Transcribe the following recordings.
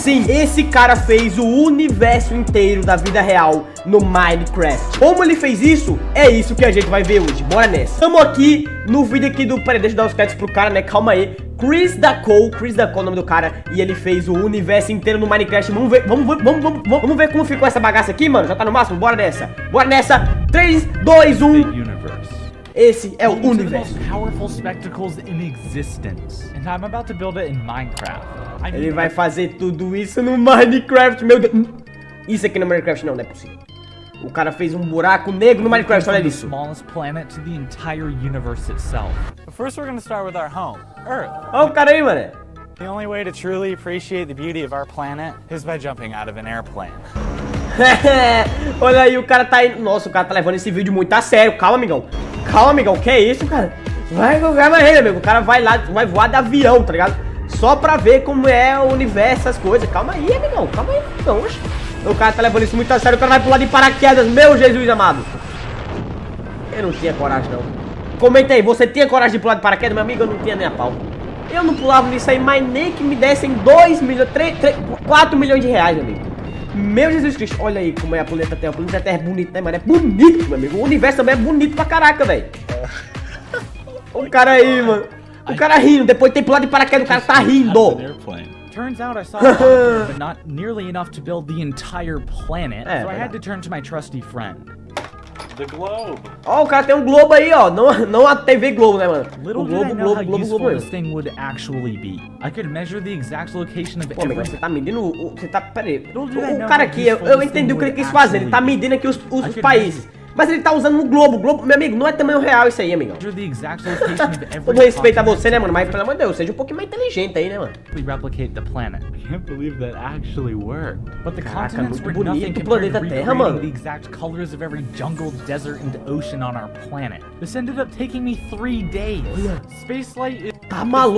Sim, esse cara fez o universo inteiro da vida real no Minecraft. Como ele fez isso? É isso que a gente vai ver hoje. Bora nessa. Estamos aqui no vídeo aqui do... Peraí, deixa eu dar os créditos pro cara, né? Calma aí. Chris da Cole, o nome do cara. E ele fez o universo inteiro no Minecraft. Vamos ver como ficou essa bagaça aqui, mano. Já tá no máximo? Bora nessa. Bora nessa. 3, 2, 1. Esse é o universo. Ele vai fazer tudo isso no Minecraft, meu Deus. Isso aqui no Minecraft não é possível. O cara fez um buraco negro no Minecraft, olha isso. Olha o cara aí, mano. The only way to truly appreciate the beauty of our planet is by jumping out of an airplane. Olha aí, o cara tá aí. Nossa, o cara tá levando esse vídeo muito a sério. Calma, amigão. Calma, amigão. Que é isso, cara? Vai aí, amigo. O cara vai lá, vai voar de avião, tá ligado? Só pra ver como é o universo, essas coisas. Calma aí, amigão. Calma aí, amigão. O cara tá levando isso muito a sério. O cara vai pular de paraquedas. Meu Jesus amado. Eu não tinha coragem, não. Comenta aí. Você tinha coragem de pular de paraquedas? Meu amigo, eu não tinha nem a pau. Eu não pulava nisso aí, mas nem que me dessem 2 milhões, 4 milhões de reais, meu amigo. Meu Jesus Cristo, olha aí como é a planeta Terra. O planeta Terra é bonito, né, mano? É bonito, meu amigo. O universo também é bonito pra caraca, velho. O cara aí, mano. O cara rindo. Depois tem pular de paraquedas, o cara tá rindo. Turns out I saw a lot, but not nearly enough to build the entire planet, so I had to turn to my trusty friend. The globe. Ó, o cara tem um globo aí, ó. Não a TV Globo, né, mano? Little did I know how useful this thing would actually be. I could measure the exact location of every... Você tá medindo... Você tá... Pera aí. O cara aqui, eu entendi o que ele quis fazer. Ele tá medindo aqui os países. Mas ele tá usando um globo. Globo, meu amigo, não é tamanho real isso aí, amigão. Todo respeito a você, né, mano? Mas, pelo amor de Deus, seja um pouquinho mais inteligente aí, né, mano? Replicate the planet. I can't believe that actually worked. But the continents were nothing compared to recreating the exact colors of every jungle, desert, and ocean on our planet. This ended up taking me 3 days. Spaceflight is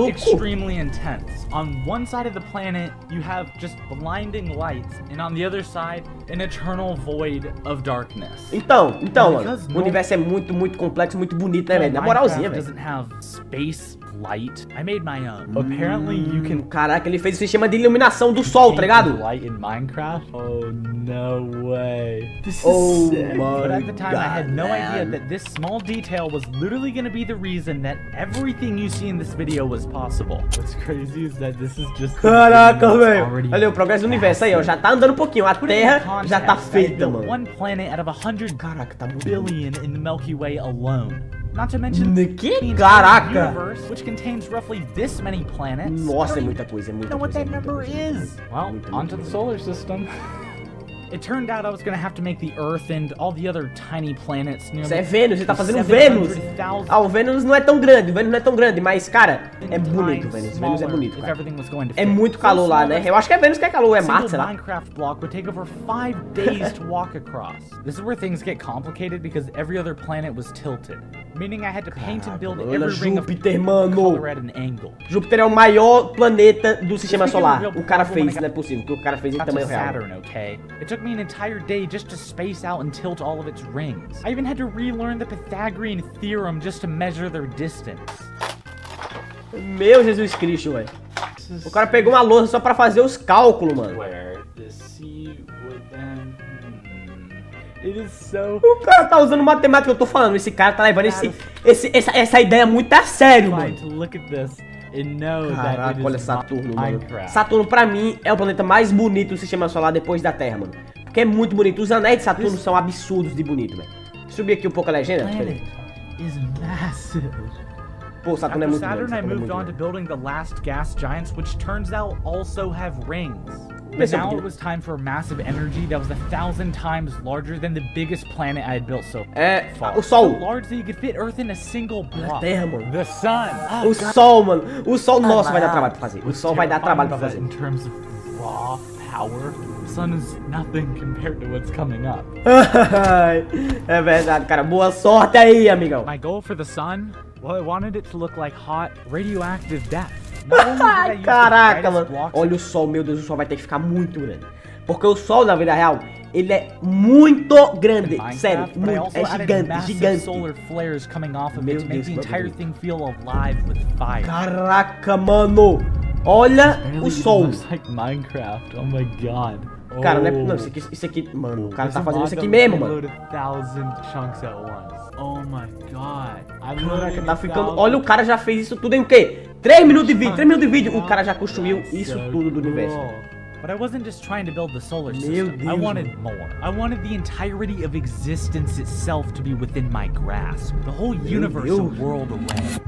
extremely intense. On one side of the planet, you have just blinding lights, and on the other side, an eternal void of darkness. Então, mano, o universo é muito complexo, muito bonito, né, velho? Na moralzinha, velho. I made my own. Apparently you can... Caraca, ele fez o sistema de iluminação do sol, tá ligado? Light in Minecraft? Oh, no way. This is sick. But at the time I had no idea that this small detail was literally going to be the reason that everything you see in this video was possible. What's crazy is that this is just... Caraca, velho. Olha o progresso do universo aí, ó. Já tá andando um pouquinho. A Terra já tá feita, mano. One planet out of 100 billion in the Milky Way alone. Not to mention the universe, which contains roughly this many planets. Nossa, é muita coisa, é muita coisa. Know what that number is? Well, onto the solar system. It turned out I was gonna have to make the Earth and all the other tiny planets near. Isso é Vênus, ele tá fazendo Vênus. Ah, o Vênus não é tão grande, mas, cara, é bonito o Vênus. Vênus é bonito, cara. É muito calor lá, né? Eu acho que é Vênus que é calor, é Marte, sei lá. Minecraft block would take over 5 days to walk across. This is where things get complicated because every other planet was tilted, meaning I had to paint and build every ring of color at an angle. Júpiter é o maior planeta do sistema solar. O cara fez, não é possível, que o cara fez em tamanho real. Saturn, okay? It took me an entire day just to space out and tilt all of its rings. I even had to relearn the Pythagorean theorem just to measure their distance. Meu Jesus Cristo, velho. O cara pegou uma louça só pra fazer os cálculos, mano. O cara tá usando matemática que eu tô falando. Esse cara tá levando essa ideia muito a sério, mano. Caraca, olha Saturno, mano. Saturno, pra mim, é o planeta mais bonito do sistema solar depois da Terra, mano. Porque é muito bonito. Os anéis de Saturno são absurdos de bonito, velho. Subir aqui um pouco a legenda. Pô, Saturno é muito grande. I moved on to building the last gas giants, which turns out also have rings. But now it was time for massive energy that was 1,000 times larger than the biggest planet I had built so far. O Sol. So large that you could fit Earth in a single block. Terra, mano. The sun. O Sol, mano. O Sol, nossa, vai dar trabalho pra fazer. O Sol vai dar trabalho pra fazer. In terms of raw power, the sun is nothing compared to what's coming up. É verdade, cara. Boa sorte aí, amigão. My goal for the sun, well, I wanted it to look like hot radioactive death. Caraca, mano. Olha o Sol, meu Deus, o Sol vai ter que ficar muito grande. Porque o Sol, na vida real, ele é muito grande. Sério, muito. É gigante. Meu Deus, Caraca, mano. Olha Barely o even sol. looks like Minecraft. Oh my god. Cara, Oh. não, isso aqui, mano, o cara There's tá a fazendo mod isso aqui that mesmo, will mano. load 1,000 chunks at once. Oh my god. I'm Caraca, loading tá 1,000 ficando... Olha, o cara já fez isso tudo em o quê? 3 minutos de vídeo, 3 minutos de vídeo. O cara já construiu isso tudo do universo. But I wasn't just trying to build the solar Meu system. I Deus, wanted more. I wanted the entirety of existence itself to be within my grasp. The whole universe a Deus. world away.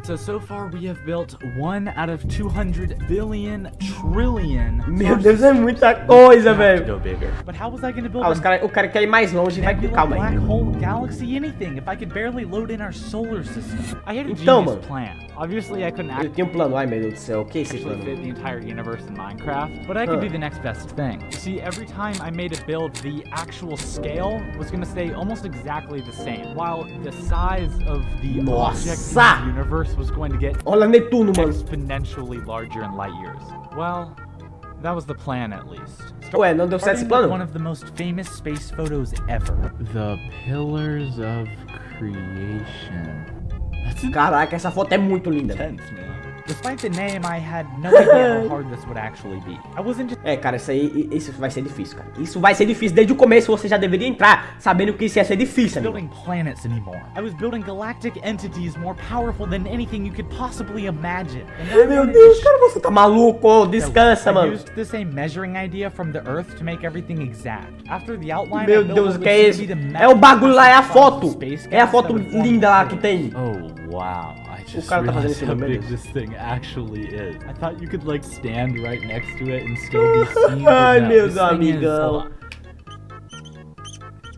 So far we have built 1 out of 200 billion trillion. Meu Deus, é muita coisa, velho. Go bigger. But how was I going to build O cara quer ir mais longe, vai com nebula, calma black aí. hole, galaxy, anything if I could barely load in our solar system? I had a Então, genius mano. plan. Obviously I couldn't Ele tinha um plano, ai meu Deus do céu, o que é esse actually plano? fit the entire universe in Minecraft, but I could do the next best thing. You see, every time I made a build, the actual scale was going to stay almost exactly the same, while the size of the object in Nossa! the universe was going to get Olha Netuno, mano. exponentially larger in light years. Well, that was the plan at least. Ué, não deu certo esse Starting with one plano? of the most famous space photos ever. The Pillars of Creation. That's Caraca, essa foto é muito linda. intense, man. Despite the name, I had no idea how hard this would actually be. I wasn't just É, cara, isso vai ser difícil, cara. Isso vai ser difícil. Desde o começo você já deveria entrar sabendo que isso ia ser difícil, amigo. building planets anymore. I was building galactic entities more powerful than anything you could possibly imagine. And I Meu wanted Deus, to cara, você tá maluco? Descansa, I mano. used the same measuring idea from the Earth to make everything exact. After the outline, Meu I built Deus, what o que é would isso? be the É o bagulho lá, é a foto. space É a gas foto that would form linda lá the que tem. Oh, wow. I just cara tá fazendo realized isso, how meu big Deus. this thing actually is. I thought you could like stand right next to it and still be seen. Ai, but no, meu this thing is- amigão. hold on.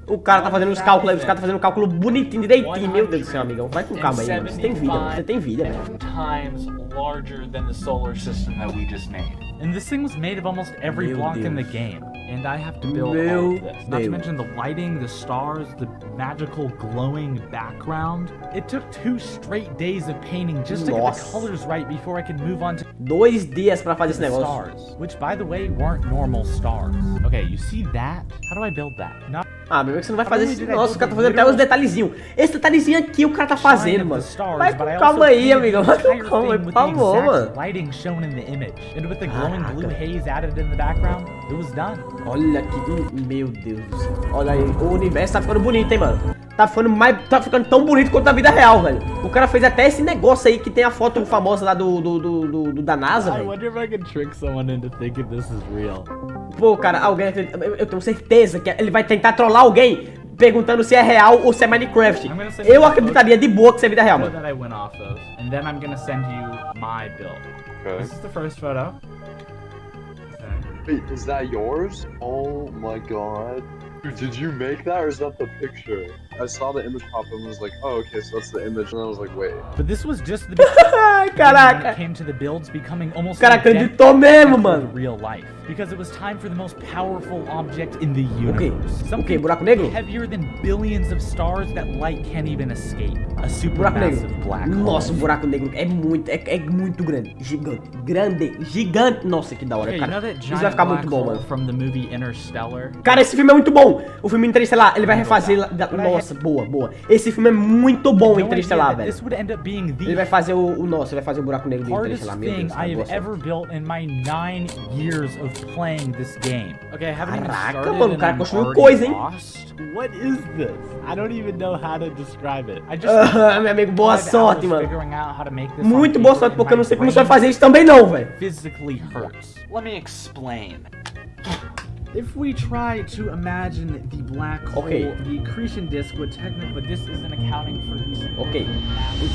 O cara tá fazendo os cálculos aí, os caras tá fazendo um cálculo bonitinho, direitinho. Meu Deus do céu, amigão. Vai com calma aí, mano. Você tem vida, você tem vida, velho. Times larger than the solar system that we just made. And this thing was made of almost every Meu block in the Deus. game. And I have to build Meu all of this. Not to Deus. mention the lighting, the stars, the magical glowing background. It took 2 straight days of painting just to get the Nossa. colors right before I could move on to 2 dias pra fazer esse the negócio. stars. Which, by the way, weren't normal stars. Okay, you see that? How do I build that? Not Ah, meu, você não vai fazer isso. Nossa, o cara tá fazendo até os detalhezinhos. Esse detalhezinho aqui o cara tá fazendo, mano. Vai com calma aí, amigão. Vai com calma aí, por favor, mano. Lighting shown in the image, and with the glowing Caraca. blue haze added in the background, it was done. Olha que... Meu Deus do céu. Olha aí, o universo tá ficando bonito, hein, mano. Tá ficando tão bonito quanto na vida real, velho. O cara fez até esse negócio aí que tem a foto famosa lá da NASA, I velho. wonder if I can trick someone into thinking this is real. Pô, cara, alguém acredita... Eu tenho certeza que ele vai tentar trollar alguém perguntando se é real ou se é Minecraft. Eu acreditaria de boa que isso é vida real, Photo mano. that I went off of, and then I'm gonna send you my build. Okay. This is the first photo. Wait, is that yours? Oh my god. Dude, did you make that or is that the picture? I saw the image pop up and was like, oh, okay, so that's the image. And I was like, wait. But this was just the beginning. Ai, When it caraca. came to the builds becoming almost O cara identical acreditou mesmo, to mano. real life, because it was time for the most powerful object in the O quê? universe. O Something quê? Buraco negro? heavier than billions of stars that light can't even escape. A Buraco negro. supermassive black hole. Nossa, o buraco negro é muito grande. Gigante. Nossa, que da hora, Okay, you know cara. that Isso giant vai ficar black muito bom, hole mano. from the movie Interstellar? Cara, esse filme é muito bom. O filme Interestelar, ele vai refazer... Nossa, boa. Esse filme é muito bom, No idea Interestelar, that velho. this would end up being Ele vai the fazer ele vai fazer o buraco negro do hardest Interestelar, meu thing Deus. cara, I boa have sorte. ever built in my 9 years of playing this game. Okay, I haven't even Caraca, started mano, o and cara I'm construiu already coisa, hein? lost. What is this? I don't even know how to describe it. I just Ah, meu amigo, boa 5 sorte, hours mano. figuring out how to make this Muito on boa paper sorte, and porque eu my não sei como você vai brain fazer isso também não, velho. physically hurts. Let me explain. If we try to imagine the black hole, Okay. the accretion disk would technically, but this isn't accounting for these. Ok.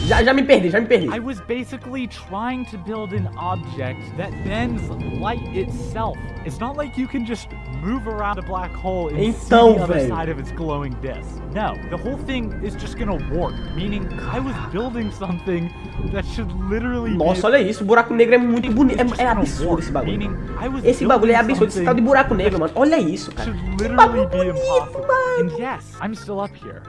Já me perdi. I was basically trying to build an object that bends light itself. It's not like you can just move around a black hole and see Então, the other velho. side of its glowing disk. No, the whole thing is just gonna warp, meaning I was building something that should literally Nossa, be olha isso. O buraco negro é muito bonito. it's just É gonna absurdo warp, esse bagulho. meaning I was Esse bagulho é building absurdo. Esse tal de something buraco negro, mano. Olha isso, cara. should Que literally bagulho be bonito, impossible. mano. And yes, I'm still up here.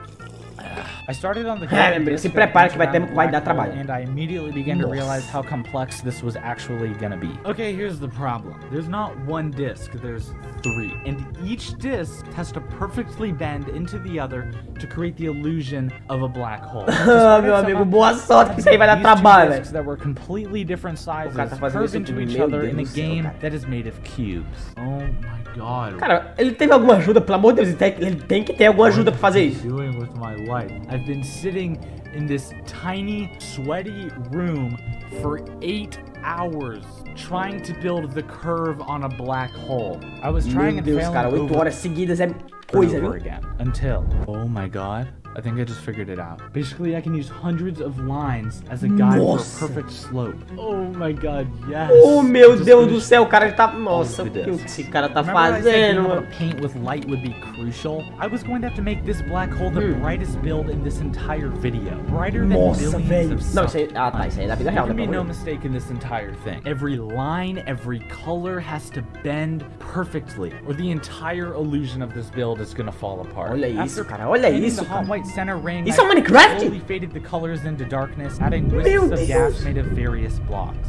I started on the É, meu amigo, se prepara que vai dar trabalho. And I immediately began to realize how complex this was actually gonna be. Okay, here's the problem. There's not one disc, there's 3. And each disc has to perfectly bend into the other to create the illusion of a black hole. Ah, meu amigo, boa sorte que isso aí vai dar trabalho, velho. That were completely different sizes fazendo curve isso into tudo, each meu other Deus in a do céu, game cara. that is made of cubes. Oh my god. Cara, ele teve alguma ajuda, pelo amor de Deus, ele tem que ter alguma ajuda pra fazer isso. Doing with my life? I've been sitting in this tiny, sweaty room for 8 hours trying to build the curve on a black hole. I was trying Meu and Deus, failing cara, 8 over horas seguidas é coisa, and viu? over again until, oh my god, I think I just figured it out. Basically, I can use hundreds of lines as a guide Nossa. for a perfect slope. Oh my god, yes. Oh, meu Just Deus do finished céu, cara, ele tá... Nossa, o all que of this. esse cara tá Remember I said being fazendo, able mano? to paint with light would be crucial? I was going to have to make this black hole the brightest build in this entire video. Brighter than Nossa, billions velho. of Não, suns. isso aí... Ah, tá, isso aí é da vida real, There né? can be pelo no amor de mistake in this entire thing. Every line, every color has to bend perfectly, or the entire illusion of this build is gonna fall apart. Olha isso, After cara, olha painting isso, the hot cara. white center ring, Isso é I Minecraft? slowly faded the colors into darkness, adding Meu wisps of Deus. gas made of various blocks.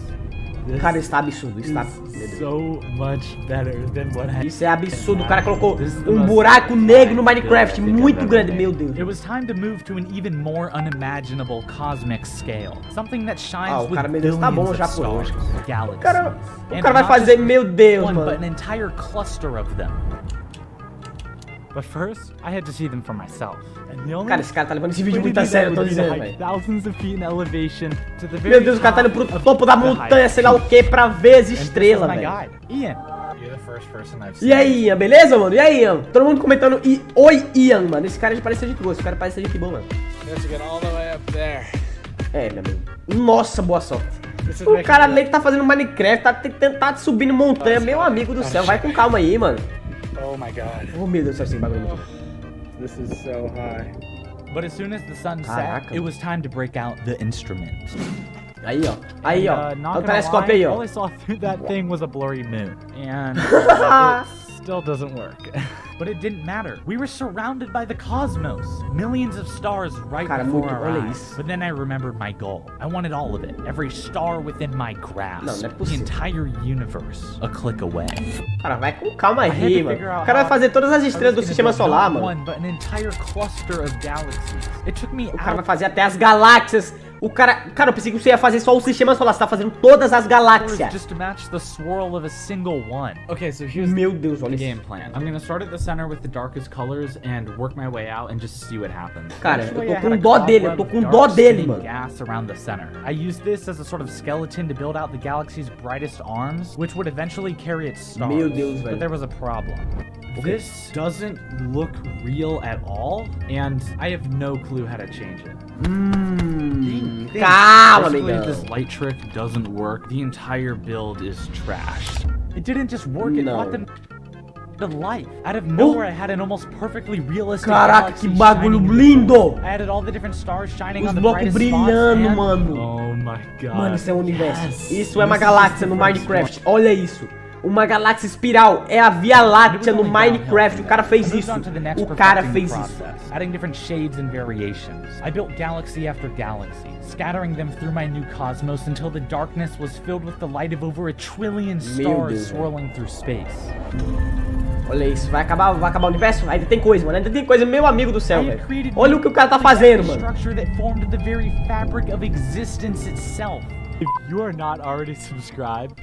Cara, isso tá absurdo, isso tá... Meu Deus. So much better than what I Isso é absurdo, o cara colocou This is the um most buraco negro no Minecraft, build I think muito I've grande, ever meu made. Deus. It was time to move to an even more unimaginable cosmic scale. Something that shines o with cara, meu Deus, tá bom billions já of por hoje. stars, galaxies. O cara vai fazer, meu Deus, one, but an mano. entire cluster of them. But first, I had to see them for myself. And the only Cara, esse cara tá levando esse vídeo way muito to a do sério, eu that tô would be to dizendo, hike velho. thousands of feet in elevation to the very Meu Deus, o cara tá indo pro top topo da of the montanha, hike. sei lá o que, pra ver as And this is estrelas, my velho. guide, Ian. You're the first person I've E seen. aí, Ian, beleza, mano? E aí, Ian? Todo mundo comentando, oi, Ian, mano. Esse cara já parece ser gente boa, esse cara parece ser gente boa, mano. You have to get all the way up there. É, meu amigo. Nossa, boa sorte. This is O making cara me- ali que tá fazendo Minecraft, tá subindo montanha, meu amigo do céu. Vai com calma aí, mano. Oh my god. Oh, meu Deus do céu, esse bagulho é muito bom. This is so high. But as soon as the sun Caraca. set, it was time to break out the instrument. Aí, ó. Aí, ó. And, not Olha o gonna telescópio aí, lie, ó. all I saw through that thing was a blurry moon. And it still doesn't work. But it didn't matter. We were surrounded by the cosmos. Millions of stars right Cara, before muito, our olha eyes. isso. But then I remembered my goal. I wanted all of it. Every star within my grasp. Não é the possível. entire universe. A click away. Cara, vai com calma I had aí, to mano. figure out O cara vai how fazer todas as I estrelas do was gonna sistema build solar, not mano. one, but an entire cluster of galaxies. It took me O cara vai hours fazer até as galáxias. O cara... Cara, eu pensei que você ia fazer só o sistema solar. Você tá fazendo todas as galáxias. just to match the swirl of a single one. Okay, so here's Meu Deus, the olha game isso. plan. I'm gonna start at the center with the darkest colors and work my way out and just see what happens. Cara, Initially, eu tô I com had a dó dele, eu tô cobweb com of dó dark dele, spinning mano. gas around the center. I used this as a sort of skeleton to build out the galaxy's brightest arms, which would eventually carry its stars. Meu Deus, velho. But there was a problem. This doesn't look real at all, and I have no clue how to change it. Calma, Basically, amigão. this light trick doesn't work. The entire build is trash. It didn't just work, it No. brought them to life. Out of nowhere, I had an almost perfectly realistic Caraca, que galaxy bagulho shining in the lindo! middle. I added all the different stars shining Os on the blocos brightest spots, brilhando, and- mano. Oh my god. Mano, isso é um universo. Yes. Isso é uma This is galáxia the no first Minecraft. Olha isso. Uma galáxia espiral. É a Via Láctea no Minecraft. O cara fez isso. O cara fez isso. Adding different shades and variations. I built galaxy after galaxy, scattering them through my new cosmos until the darkness was filled with the light of over 1 trillion stars Deus, swirling through space. Olha isso. Vai acabar o universo? Ainda tem coisa, mano. Ainda tem coisa, meu amigo do céu, I had velho. created Olha o que o cara tá the fazendo, mano. structure that formed the very fabric of existence itself. If you are not already subscribed,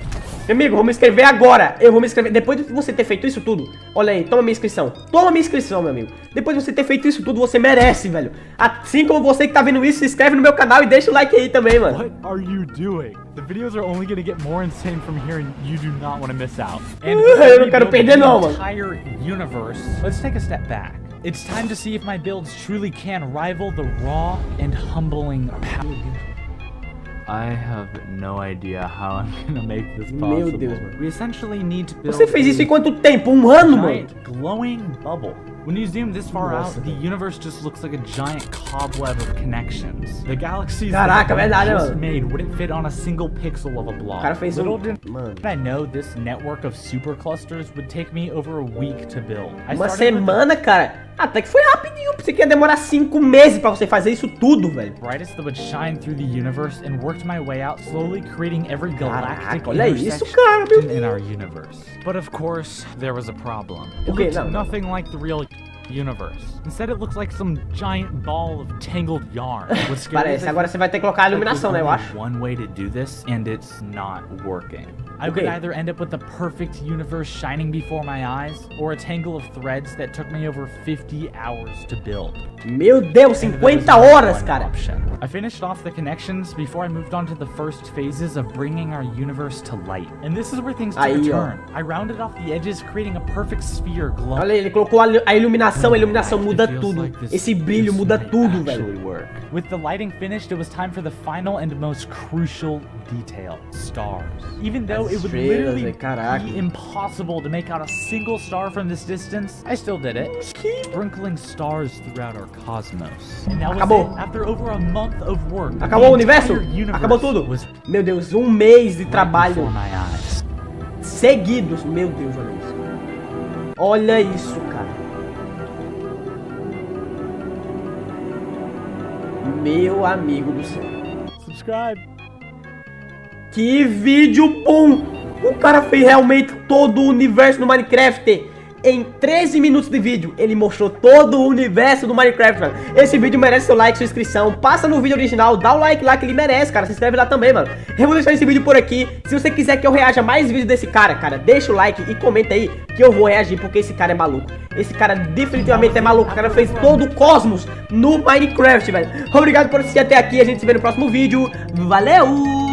Meu amigo, vou me inscrever agora. Eu vou me inscrever. Depois de você ter feito isso tudo, olha aí, toma minha inscrição. Toma minha inscrição, meu amigo. Depois de você ter feito isso tudo, você merece, velho. Assim como você que tá vendo isso, se inscreve no meu canal e deixa o like aí também, mano. what are you doing? The videos are only gonna get more insane from here, and you do not want to miss out. And Eu não quero perder, the não, mano. entire universe. Let's take a step back. It's time to see if my builds truly can rival the raw and humbling power. I have no idea how I'm gonna make this Meu possible. Deus, mano. We essentially need to build Você fez isso a em quanto tempo? Um ano, mano? giant glowing bubble. When you zoom this far out, Nossa, the velho. universe just looks like a giant cobweb of connections. The galaxies Caraca, that I verdade, just mano. made wouldn't fit on a single pixel of a block. O cara fez Little um... did Mano. I know this network of superclusters would take me over a week to build. I Uma started with semana, cara. Até que foi rapidinho, pensei que ia demorar 5 meses pra você fazer isso tudo, velho. Brightest that would shine through the universe and worked my way out, slowly creating every galactic Caraca, olha isso, intersection cara, meu in our universe. But of course, there was a problem. It Okay, looked no. nothing like the real universe. Instead, it looks like some giant ball of tangled yarn. What's scary Parece, is agora você vai ter que colocar a iluminação, né, eu there's acho. only one way to do this, and it's not working. I Okay. would either end up with the perfect universe shining before my eyes, or a tangle of threads that took me over 50 hours to build. Meu Deus, And there was 50 only horas, one cara. option. I finished off the connections before I moved on to the first phases of bringing our universe to light. And this is where things took a Aí, ó. turn. I rounded off the edges, creating a perfect sphere glowing. Olha, ele colocou a iluminação muda tudo. Esse brilho muda tudo, velho. With the lighting finished, it was time for the final and most crucial detail: stars. Even though it would Estrelas, literally caraca. be impossible to make out a single star from this distance, I still did it, sprinkling stars throughout our cosmos. And that was Acabou. it. After over a month of work, Acabou o the universo? entire universe Acabou tudo? was Meu Deus, 1 mês de right trabalho before my eyes. seguidos. Meu Deus, olha isso. Olha isso, cara. Meu amigo do céu. Subscribe. Que vídeo bom! O cara fez realmente todo o universo do Minecraft. Em 13 minutos de vídeo, ele mostrou todo o universo do Minecraft, mano. Esse vídeo merece seu like, sua inscrição. Passa no vídeo original, dá o like lá que ele merece, cara. Se inscreve lá também, mano. Eu vou deixar esse vídeo por aqui. Se você quiser que eu reaja a mais vídeos desse cara, deixa o like e comenta aí que eu vou reagir, porque esse cara é maluco. Esse cara definitivamente é maluco. O cara fez todo o cosmos no Minecraft, velho. Obrigado por assistir até aqui. A gente se vê no próximo vídeo. Valeu!